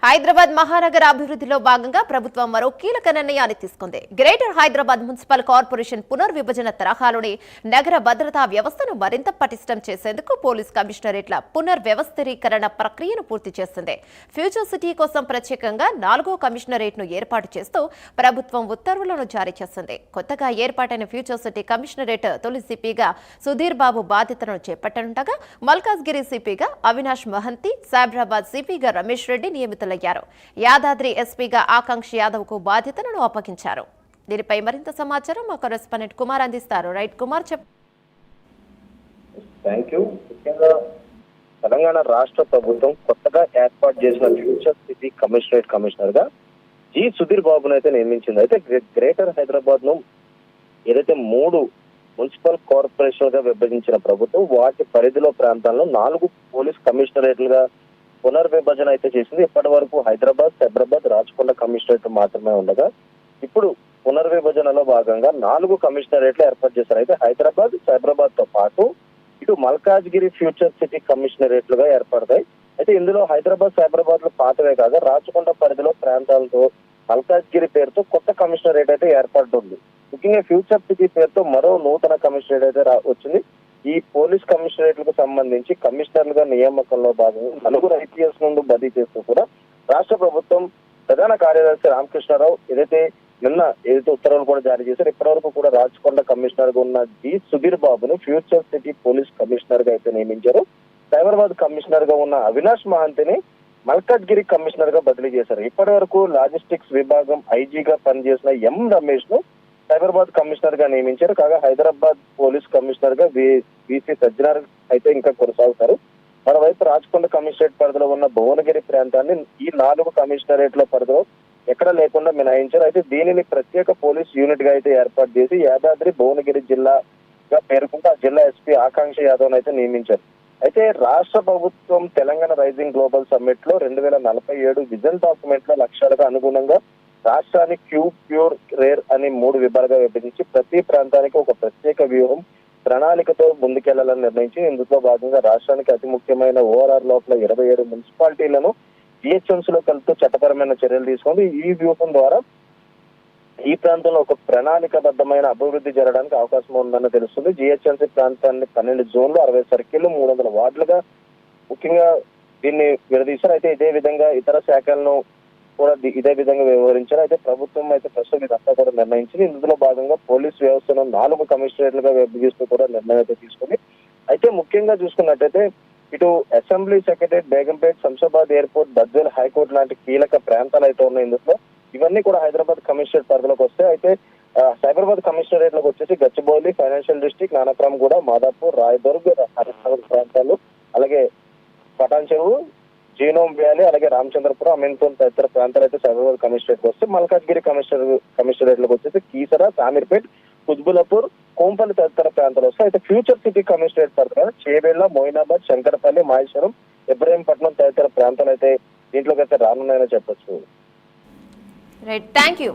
హైదరాబాద్ మహానగర అభివృద్ధిలో భాగంగా ప్రభుత్వం మరో కీలక నిర్ణయాన్ని తీసుకుంది. గ్రేటర్ హైదరాబాద్ మున్సిపల్ కార్పొరేషన్ పునర్విభజన తరహాలోని నగర భద్రతా వ్యవస్థను మరింత పటిష్టం చేసేందుకు పోలీస్ కమిషనరేట్ల పునర్వ్యవస్థీకరణ ప్రక్రియను పూర్తి చేసింది. ఫ్యూచర్ సిటీ కోసం ప్రత్యేకంగా 4వ కమిషనరేట్ను ఏర్పాటు చేస్తూ ప్రభుత్వం ఉత్తర్వులను జారీ చేసింది. కొత్తగా ఏర్పాటైన ఫ్యూచర్ సిటీ కమిషనరేట్ తొలి సిపిగా సుధీర్ బాబు బాధ్యతలను చేపట్టనుండగా మల్కాజ్గిరి సిపిగా అవినాష్ మహంతి, సైబరాబాద్ సిపిగా రమేష్ రెడ్డి నియమితులయ్యారు. యాదాద్రి ఎస్పీగా ఆకాంక్ష యాదవ్ కు బాధ్యతలను అప్పగించారు. దీనిపై మరింత సమాచారం మా కరెస్పాండెంట్ కుమార్ అందిస్తారు. రైట్ కుమార్, తెలంగాణ రాష్ట్ర ప్రభుత్వం కొత్తగా ఏర్పాటు చేసిన ఫ్యూచర్ సిటీ కమిషనర్ గా జి సుధీర్ బాబును అయితే నియమించింది. అయితే గ్రేటర్ హైదరాబాద్ ను ఏదైతే 3 మున్సిపల్ కార్పొరేషన్ గా విభజించిన ప్రభుత్వం వాటి పరిధిలో ప్రాంతాల్లో 4 పోలీస్ కమిషనరేట్లుగా పునర్విభజన అయితే చేసింది. ఇప్పటి వరకు హైదరాబాద్, సైబరాబాద్, రాచకొండ కమిషనరేట్ మాత్రమే ఉండగా ఇప్పుడు పునర్విభజనలో భాగంగా 4 కమిషనరేట్లు ఏర్పాటు చేశారు. అయితే హైదరాబాద్, సైబరాబాద్ తో పాటు ఇటు మల్కాజ్గిరి ఫ్యూచర్ సిటీ కమిషనరేట్లుగా ఏర్పడతాయి. అయితే ఇందులో హైదరాబాద్, సైబరాబాద్ లో పాతవే కాగా రాచకొండ పరిధిలో ప్రాంతాలతో మల్కాజ్గిరి పేరుతో కొత్త కమిషనరేట్ అయితే ఏర్పడుతుంది. ముఖ్యంగా ఫ్యూచర్ సిటీ పేరుతో మరో నూతన కమిషనరేట్ అయితే వచ్చింది. ఈ పోలీస్ కమిషనరేట్లకు సంబంధించి కమిషనర్లుగా నియామకంలో భాగంగా 4 IPS నుండి బదిలీ చేస్తూ కూడా రాష్ట్ర ప్రభుత్వం ప్రధాన కార్యదర్శి రామకృష్ణారావు ఏదైతే ఉత్తర్వులు కూడా జారీ చేశారు. ఇప్పటి వరకు కూడా రాచకొండ కమిషనర్ గా ఉన్న జి సుధీర్ బాబును ఫ్యూచర్ సిటీ పోలీస్ కమిషనర్ గా అయితే నియమించారు. సైబరాబాద్ కమిషనర్ గా ఉన్న అవినాష్ మహంతిని మల్కాజ్గిరి కమిషనర్ గా బదిలీ చేశారు. ఇప్పటి వరకు లాజిస్టిక్స్ విభాగం ఐజీగా పనిచేసిన ఎం రమేష్ ను సైబరాబాద్ కమిషనర్ గా నియమించారు. కాగా హైదరాబాద్ పోలీస్ కమిషనర్ గా విసి సజ్జనార్ అయితే ఇంకా కొనసాగుతారు. మరోవైపు రాచకొండ కమిషనరేట్ పరిధిలో ఉన్న భువనగిరి ప్రాంతాన్ని ఈ 4 కమిషనరేట్ల పరిధిలో ఎక్కడ లేకుండా మినహాయించారు. అయితే దీనిని ప్రత్యేక పోలీస్ యూనిట్ గా అయితే ఏర్పాటు చేసి యాదాద్రి భువనగిరి జిల్లాగా పేర్కొంటూ ఆ జిల్లా ఎస్పీ ఆకాంక్ష యాదవ్ అయితే నియమించారు. అయితే రాష్ట్ర ప్రభుత్వం తెలంగాణ రైజింగ్ గ్లోబల్ సమ్మిట్ లో 2047 విజన్ డాక్యుమెంట్ లో లక్ష్యాలకు అనుగుణంగా రాష్ట్రాన్ని ప్యూర్, రేర్ అని 3 విభాగాలుగా విభజించి ప్రతి ప్రాంతానికి ఒక ప్రత్యేక వ్యూహం, ప్రణాళికతో ముందుకెళ్లాలని నిర్ణయించి ఇందులో భాగంగా రాష్ట్రానికి అతి ముఖ్యమైన ఓఆర్ఆర్ లోపల 27 మున్సిపాలిటీలను జిహెచ్ఎంసీ లో కలుపుతూ చట్టపరమైన చర్యలు తీసుకుంది. ఈ వ్యూహం ద్వారా ఈ ప్రాంతంలో ఒక ప్రణాళికబద్ధమైన అభివృద్ధి జరగడానికి అవకాశం ఉందని తెలుస్తుంది. జిహెచ్ఎంసీ ప్రాంతాన్ని 12 జోన్లు, 60 సర్కిళ్లు, 300 వార్డులుగా ముఖ్యంగా దీన్ని విడదీశారు. అయితే ఇదే విధంగా ఇతర శాఖలను కూడా ఇదే విధంగా వ్యవహరించారు. అయితే ప్రభుత్వం అయితే ప్రస్తుతం ఇదంతా కూడా నిర్ణయించింది. ఇందులో భాగంగా పోలీస్ వ్యవస్థను 4 కమిషనరేట్లుగా విభజిస్తూ కూడా నిర్ణయం అయితే తీసుకుంది. అయితే ముఖ్యంగా చూసుకున్నట్టయితే ఇటు assembly secretary, Begumpet, Shamshabad airport, Badvel high court లాంటి కీలక ప్రాంతాలు అయితే ఉన్నాయి. ఇందులో ఇవన్నీ కూడా హైదరాబాద్ కమిషనరేట్ పరిధిలోకి వస్తాయి. అయితే సైబరాబాద్ కమిషనరేట్లకు వచ్చేసి గచ్చిబౌలి, ఫైనాన్షియల్ డిస్ట్రిక్ట్, నానక్రామ్గూడ, మాదాపూర్, రాయదుర్గ్, హరినగర్ ప్రాంతాలు, అలాగే పటాన్ చెరువు, జీనోమ్ వ్యాలీ, అలాగే రామచంద్రపురం, అమీన్పూర్ తదితర ప్రాంతాలు అయితే సైబరాబాద్ కమిషనరేట్ వస్తే మల్కాజ్గిరి కమిషనరేట్లకు వచ్చేసి కీసరా, సామీర్పేట్, కుత్బులాపూర్, కోంపల్లి తదితర ప్రాంతాలు వస్తాయి. అయితే ఫ్యూచర్ సిటీ కమిషనరేట్ పరిధిలో చేవేళ్ల, మోయినాబాద్, శంకరపల్లి, మాహేశ్వరం, ఇబ్రహీంపట్నం తదితర ప్రాంతాలు అయితే దీంట్లోకి అయితే రానున్నాయని చెప్పొచ్చు. Right, thank you.